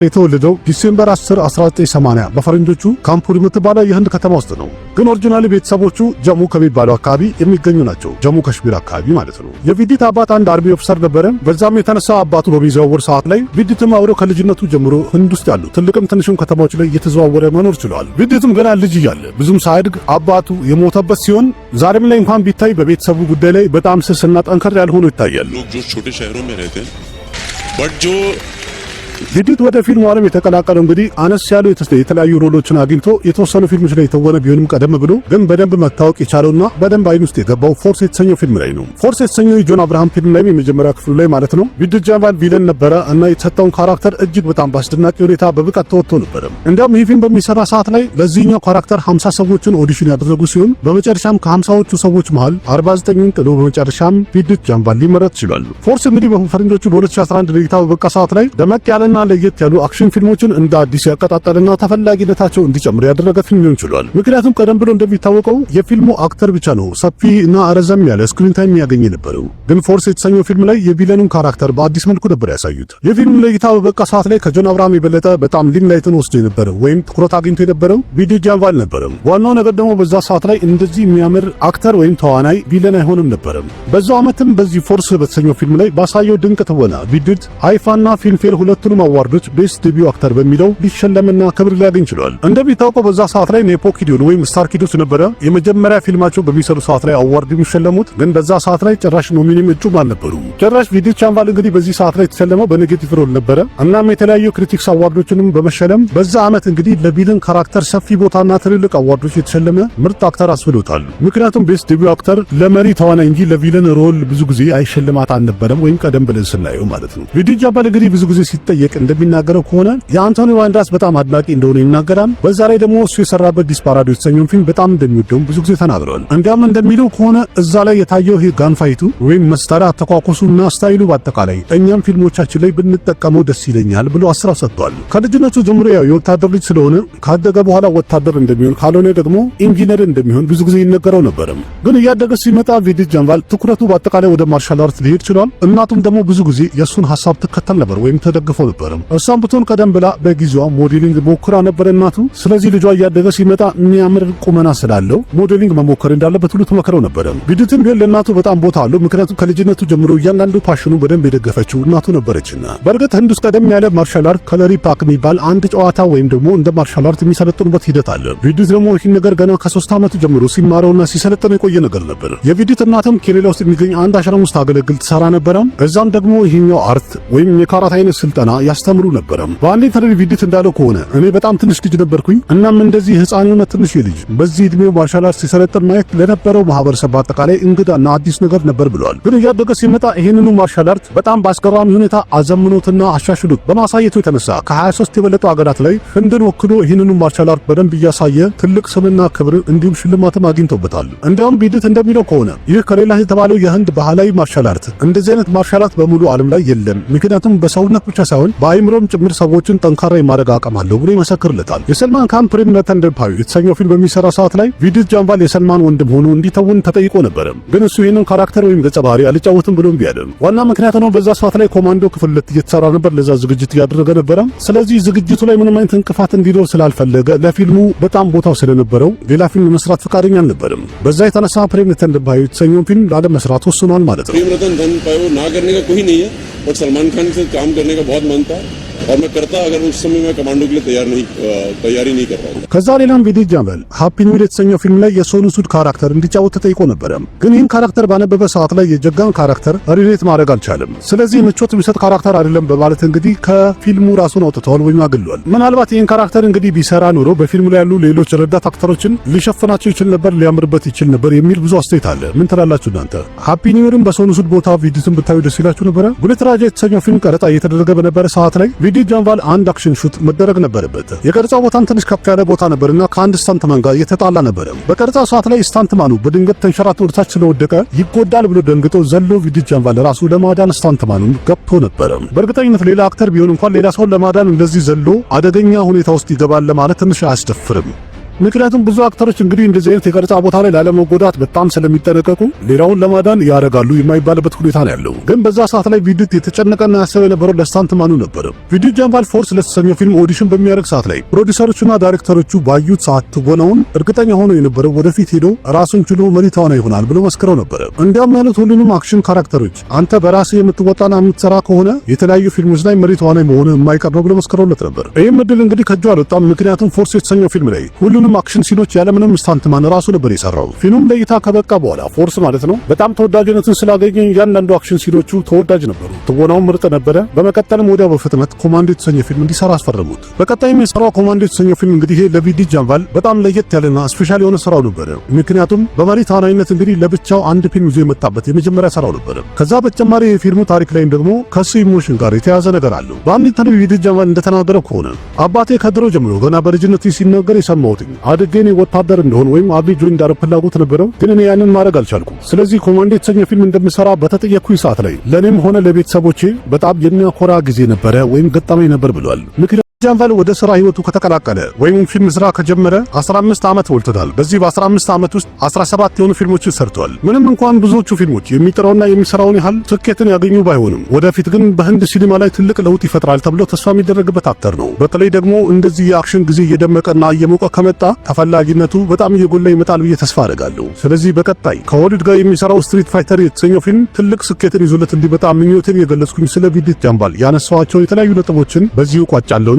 የተወለደው ዲሴምበር 10 1980 በፈረንጆቹ ካምፑር የምትባለው የህንድ ከተማ ውስጥ ነው። ግን ኦሪጂናሊ ቤተሰቦቹ ጀሙ ከሚባለው አካባቢ የሚገኙ ናቸው። ጀሙ ከሽሚር አካባቢ ማለት ነው። የቪዲት አባት አንድ አርሚ ኦፊሰር ነበረ። በዛም የተነሳ አባቱ በሚዘዋወር ሰዓት ላይ ቪዲትም አብሮ ከልጅነቱ ጀምሮ ህንድ ውስጥ ያሉ ትልቅም ትንሽም ከተማዎች ላይ እየተዘዋወረ መኖር ችሏል። ቪዲትም ገና ልጅ እያለ ብዙም ሳያድግ አባቱ የሞተበት ሲሆን ዛሬም ላይ እንኳን ቢታይ በቤተሰቡ ጉዳይ ላይ በጣም ስስና ጠንከር ያልሆኑ ይታያል። ቪዲት ወደ ፊልሙ ዓለም የተቀላቀለው እንግዲህ አነስ ያሉ የተለያዩ ሮሎችን አግኝቶ የተወሰኑ ፊልሞች ላይ የተወነ ቢሆንም ቀደም ብሎ ግን በደንብ መታወቅ የቻለውና በደንብ አይን ውስጥ የገባው ፎርስ የተሰኘው ፊልም ላይ ነው። ፎርስ የተሰኘው የጆን አብርሃም ፊልም ላይ የመጀመሪያ ክፍሉ ላይ ማለት ነው ቪዲት ጃንቫል ቪለን ነበረ እና የተሰጠውን ካራክተር እጅግ በጣም በአስደናቂ ሁኔታ በብቃት ተወጥቶ ነበረ። እንዲያውም ይህ ፊልም በሚሰራ ሰዓት ላይ ለዚህኛው ካራክተር 50 ሰዎችን ኦዲሽን ያደረጉ ሲሆን በመጨረሻም ከ50ዎቹ ሰዎች መሃል 49ን ጥሎ በመጨረሻም ቪዲት ጃንቫል ሊመረጥ ችሏል። ፎርስ እንግዲህ በፈረንጆቹ በ2011 ለይታ በበቃ ሰዓት ላይ ደመቅ ያለ ለየት ያሉ አክሽን ፊልሞችን እንደ አዲስ ያቀጣጠልና ተፈላጊነታቸው እንዲጨምር ያደረገ ፊልም ሊሆን ይችላል። ምክንያቱም ቀደም ብሎ እንደሚታወቀው የፊልሙ አክተር ብቻ ነው ሰፊ እና ረዘም ያለ ስክሪን ታይም ያገኘ ነበረው። ግን ፎርስ የተሰኘው ፊልም ላይ የቪለኑን ካራክተር በአዲስ መልኩ ነበር ያሳዩት። የፊልሙ ለይታ በበቃ ሰዓት ላይ ከጆን አብርሃም የበለጠ በጣም ሊምላይትን ወስዶ የነበረው ወይም ትኩረት አግኝቶ የነበረው ቪዲት ጃንቫል ነበረ። ዋናው ነገር ደግሞ በዛ ሰዓት ላይ እንደዚህ የሚያምር አክተር ወይም ተዋናይ ቪለን አይሆንም ነበረ። በዛው ዓመትም በዚህ ፎርስ በተሰኘው ፊልም ላይ ባሳየው ድንቅ ትወና ቪዲት አይፋና ፊልምፌር ሁለቱንም አዋርዶች ቤስት ዴቢው አክተር በሚለው ሊሸለምና ክብር ሊያገኝ ችሏል። እንደሚታወቀው በዛ ሰዓት ላይ ኔፖ ኪዶን ወይም ስታር ኪዶስ ነበረ የመጀመሪያ ፊልማቸው በሚሰሩ ሰዓት ላይ አዋርድ የሚሸለሙት። ግን በዛ ሰዓት ላይ ጭራሽ ኖሚኒም እጩም አልነበሩም። ጭራሽ ቪዲት ጃንቫል እንግዲህ በዚህ ሰዓት ላይ የተሸለመው በኔጌቲቭ ሮል ነበረ። እናም የተለያዩ ክሪቲክስ አዋርዶችንም በመሸለም በዛ ዓመት እንግዲህ ለቪለን ካራክተር ሰፊ ቦታና ትልልቅ አዋርዶች የተሸለመ ምርጥ አክተር አስብሎታል። ምክንያቱም ቤስት ዴቢው አክተር ለመሪ ተዋናይ እንጂ ለቪለን ሮል ብዙ ጊዜ አይሸልማት አልነበረም፣ ወይም ቀደም ብለን ስናየው ማለት ነው። ቪዲት ጃንቫል እንግዲህ ብዙ ጊዜ ሲጠየቅ እንደሚናገረው ከሆነ የአንቶኒ ባንደራስ በጣም አድናቂ እንደሆነ ይናገራል። በዛ ላይ ደግሞ እሱ የሰራበት ዲስፓራዶ የተሰኘውን ፊልም በጣም እንደሚወደው ብዙ ጊዜ ተናግሯል። እንዲያም እንደሚለው ከሆነ እዛ ላይ የታየው ይሄ ጋንፋይቱ ወይም መሳሪያ አተኳኮሱና ስታይሉ በአጠቃላይ እኛም ፊልሞቻችን ላይ ብንጠቀመው ደስ ይለኛል ብሎ አስራ ሰጥቷል። ከልጅነቱ ጀምሮ ያው የወታደር ልጅ ስለሆነ ካደገ በኋላ ወታደር እንደሚሆን ካልሆነ ደግሞ ኢንጂነር እንደሚሆን ብዙ ጊዜ ይነገረው ነበርም። ግን እያደገ ሲመጣ ቪዲት ጃንቫል ትኩረቱ በአጠቃላይ ወደ ማርሻል አርት ሊሄድ ችሏል። እናቱም ደግሞ ብዙ ጊዜ የእሱን ሀሳብ ትከተል ነበር ወይም ተደግፈው ነበርም። እሷም ብትሆን ቀደም ብላ በጊዜዋ ሞዴሊንግ ሞክራ ነበር እናቱ። ስለዚህ ልጇ እያደገ ሲመጣ የሚያምር ቁመና ስላለው ሞዴሊንግ መሞከር እንዳለበት ሁሉ ተመክረው ነበር። ቪዲትም ቢሆን ለእናቱ በጣም ቦታ አለው። ምክንያቱም ከልጅነቱ ጀምሮ እያንዳንዱ ፓሽኑ በደንብ የደገፈችው እናቱ ነበረችና። በእርግጥ ህንድ ውስጥ ቀደም ያለ ማርሻል አርት ከለሪ ፓክ የሚባል አንድ ጨዋታ ወይም ደግሞ እንደ ማርሻል አርት የሚሰለጥኑበት ሂደት አለ። ቪዲት ደግሞ ይህን ነገር ገና ከ3 ዓመቱ ጀምሮ ሲማረውና ሲሰለጥነው የቆየ ነገር ነበር። የቪዲት እናትም ኬኔላ ውስጥ የሚገኝ አንድ አሽረም ውስጥ አገለግል ትሰራ ነበረ። እዛም ደግሞ ይህኛው አርት ወይም የካራት አይነት ስልጠና ያስተምሩ ነበረ። በአንድ ኢንተርቪው ቪዲት እንዳለው ከሆነ እኔ በጣም ትንሽ ልጅ ነበርኩኝ። እናም እንደዚህ ህፃን የሆነ ትንሽ ልጅ በዚህ እድሜው ማርሻል አርት ሲሰለጥን ማየት ለነበረው ማህበረሰብ በአጠቃላይ እንግዳና አዲስ ነገር ነበር ብለዋል። ግን እያደገ ሲመጣ ይህንኑ ማርሻል አርት በጣም በአስገራሚ ሁኔታ አዘምኖትና አሻሽሎት በማሳየቱ የተነሳ ከ23 የበለጡ ሀገራት ላይ ህንድን ወክሎ ይህንኑ ማርሻል አርት በደንብ እያሳየ ትልቅ ስምና ክብር እንዲሁም ሽልማትም አግኝቶበታል። እንዲያውም ቪዲት እንደሚለው ከሆነ ይህ ከሌላ የተባለው የህንድ ባህላዊ ማርሻል አርት እንደዚህ አይነት ማርሻል አርት በሙሉ ዓለም ላይ የለም። ምክንያቱም በሰውነት ብቻ ሳይሆን በአይምሮም ጭምር ሰዎችን ጠንካራ የማድረግ አቅም አለው ብሎ ይመሰክርለታል። የሰልማን ካን ፕሪምነር ተንደርፓዩ የተሰኘው ፊልም በሚሰራ ሰዓት ላይ ቪዲት ጃንቫል የሰልማን ወንድም ሆኖ እንዲተውን ተጠይቆ ነበር። ግን እሱ ይህንን ካራክተር ወይም ገጸ ባህሪ አልጫወትም ብሎ እምቢ አለ። ዋና ምክንያት ነው በዛ ሰዓት ላይ ኮማንዶ ክፍል 2 እየተሰራ ነበር። ለዛ ዝግጅት እያደረገ ነበረ። ስለዚህ ዝግጅቱ ላይ ምንም አይነት እንቅፋት እንዲኖር ስላልፈለገ ለፊልሙ በጣም ቦታው ስለነበረው ሌላ ፊልም መስራት ፈቃደኛ አልነበረም። በዛ የተነሳ ፕሪምነር ተንደርፓዩ የተሰኘውን ፊልም ላለመስራት ወስኗል ማለት ነው። प्रेम रतन धन पायो ना करने का कोई नहीं है, बट सलमान खान से काम करने का बहुत मन था और मैं करता अगर उस समय मैं कमांडो के लिए तैयारी नहीं कर रहा था። ከዛ ሌላም ቪዲት ጃንቫል ሃፒ ኒው ይር የተሰኘው ፊልም ላይ የሶኑ ሱድ ካራክተር እንዲጫወት ተጠይቆ ነበረ። ግን ይህን ካራክተር ባነበበ ሰዓት ላይ የጀጋን ካራክተር ሪሌት ማድረግ አልቻለም። ስለዚህ ምቾት የሚሰጥ ካራክተር አይደለም በማለት እንግዲህ ከፊልሙ ራሱን አውጥተዋል ወይም አግሏል። ምናልባት ይህን ካራክተር እንግዲህ ቢሰራ ኖሮ በፊልሙ ላይ ያሉ ሌሎች ረዳት አክተሮችን ሊሸፍናቸው ይችል ነበር፣ ሊያምርበት ይችል ነበር የሚል ብዙ አስተያየት አለ። ምን ትላላችሁ እናንተ? ሃፒ ኒው ይርን በሶኑ ሱድ ቦታ ቪዲትን ብታዩ ደስ ይላችሁ ነበረ? ጉልት ራጃ የተሰኘው ፊልም ቀረጻ እየተደረገ በነበረ ሰዓት ላይ ቪዲት ጃንቫል አንድ አክሽን ሹት መደረግ ነበረበት። የቀረጻው ቦታም ትንሽ ከፍ ያለ ቦታ ነበርና ከአንድ ስታንትማን ጋር የተጣላ ነበረ። በቀረጻው ሰዓት ላይ ስታንትማኑ በድንገት ተንሸራቶ ወደታች ስለወደቀ ይጎዳል ብሎ ደንግጦ ዘሎ ቪዲት ጃንቫል ራሱ ለማዳን ስታንትማኑን ገብቶ ነበረ። በእርግጠኝነት ሌላ አክተር ቢሆን እንኳን ሌላ ሰው ለማዳን እንደዚህ ዘሎ አደገኛ ሁኔታ ውስጥ ይገባል ለማለት ትንሽ አያስደፍርም። ምክንያቱም ብዙ አክተሮች እንግዲህ እንደዚህ አይነት የቀረጻ ቦታ ላይ ላለመጎዳት በጣም ስለሚጠነቀቁ ሌላውን ለማዳን ያደርጋሉ የማይባልበት ሁኔታ ነው ያለው። ግን በዛ ሰዓት ላይ ቪዲት የተጨነቀና ያሰበ የነበረው ለስታንትማኑ ነበር። ቪዲት ጃምባል ፎርስ ለተሰኘው ፊልም ኦዲሽን በሚያደርግ ሰዓት ላይ ፕሮዲውሰሮቹና ዳይሬክተሮቹ ባዩት ሰዓት ትወናውን እርግጠኛ ሆኖ የነበረው ወደፊት ሄዶ ራሱን ችሎ መሪ ተዋናይ ይሆናል ብሎ መስክረው ነበር። እንዲያም ያሉት ሁሉንም አክሽን ካራክተሮች አንተ በራስህ የምትወጣና የምትሰራ ከሆነ የተለያዩ ፊልሞች ላይ መሪ ተዋናይ መሆን የማይቀር ነው ብሎ መስክረውለት ነበር። ይህም እድል እንግዲህ ከእጁ አልወጣም። ምክንያቱም ፎርስ የተሰኘው ፊልም ላይ ሁሉንም አክሽን ሲኖች ያለምንም ስታንትማን ራሱ ነበር የሰራው። ፊልሙም ለእይታ ከበቃ በኋላ ፎርስ ማለት ነው በጣም ተወዳጅነትን ስላገኘ እያንዳንዱ አክሽን ሲኖቹ ተወዳጅ ነበሩ። ትወናው ምርጥ ነበረ። በመቀጠልም ወዲያው በፍጥነት ኮማንዶ የተሰኘ ፊልም እንዲሰራ አስፈረሙት። በቀጣይም የሰራው ኮማንዶ የተሰኘ ፊልም እንግዲህ ለቪዲት ጃምባል በጣም ለየት ያለና ስፔሻል የሆነ ስራው ነበር። ምክንያቱም በመሪ ተዋናይነት እንግዲህ ለብቻው አንድ ፊልም ይዞ የመጣበት የመጀመሪያ ስራው ነበር። ከዛ በተጨማሪ የፊልሙ ታሪክ ላይ ደግሞ ከሱ ኢሞሽን ጋር የተያዘ ነገር አለው። በአንድ ኢንተርቪው ቪዲት ጃምባል እንደተናገረው ከሆነ አባቴ ከድሮ ጀምሮ ገና በልጅነቴ ሲናገር የሰማሁት አድጌ እኔ ወታደር እንደሆን ወይም አርሚ ጆይን እንዳደረግ ፍላጎት ነበረው፣ ግን እኔ ያንን ማድረግ አልቻልኩም። ስለዚህ ኮማንዶ የተሰኘ ፊልም እንደምሰራ በተጠየቅኩኝ ሰዓት ላይ ለእኔም ሆነ ለቤተሰቦቼ በጣም የሚያኮራ ጊዜ ነበረ ወይም ገጠመኝ ነበር ብሏል። ጃምባል ወደ ስራ ህይወቱ ከተቀላቀለ ወይም ፊልም ስራ ከጀመረ 15 ዓመት ሞልቶታል። በዚህ በ15 ዓመት ውስጥ 17 የሆኑ ፊልሞችን ሰርቷል። ምንም እንኳን ብዙዎቹ ፊልሞች የሚጥረውና የሚሰራውን ያህል ስኬትን ያገኙ ባይሆንም ወደፊት ግን በህንድ ሲኒማ ላይ ትልቅ ለውጥ ይፈጥራል ተብሎ ተስፋ የሚደረግበት አክተር ነው። በተለይ ደግሞ እንደዚህ የአክሽን ጊዜ እየደመቀና እየሞቀ ከመጣ ተፈላጊነቱ በጣም እየጎላ ይመጣል ብዬ ተስፋ አደርጋለሁ። ስለዚህ በቀጣይ ከሆሊውድ ጋር የሚሰራው ስትሪት ፋይተር የተሰኘው ፊልም ትልቅ ስኬትን ይዞለት እንዲመጣ ምኞቴን የገለጽኩኝ ስለ ቪዲት ጃምባል ያነሳዋቸው የተለያዩ ነጥቦችን በዚሁ ቋጫለሁ።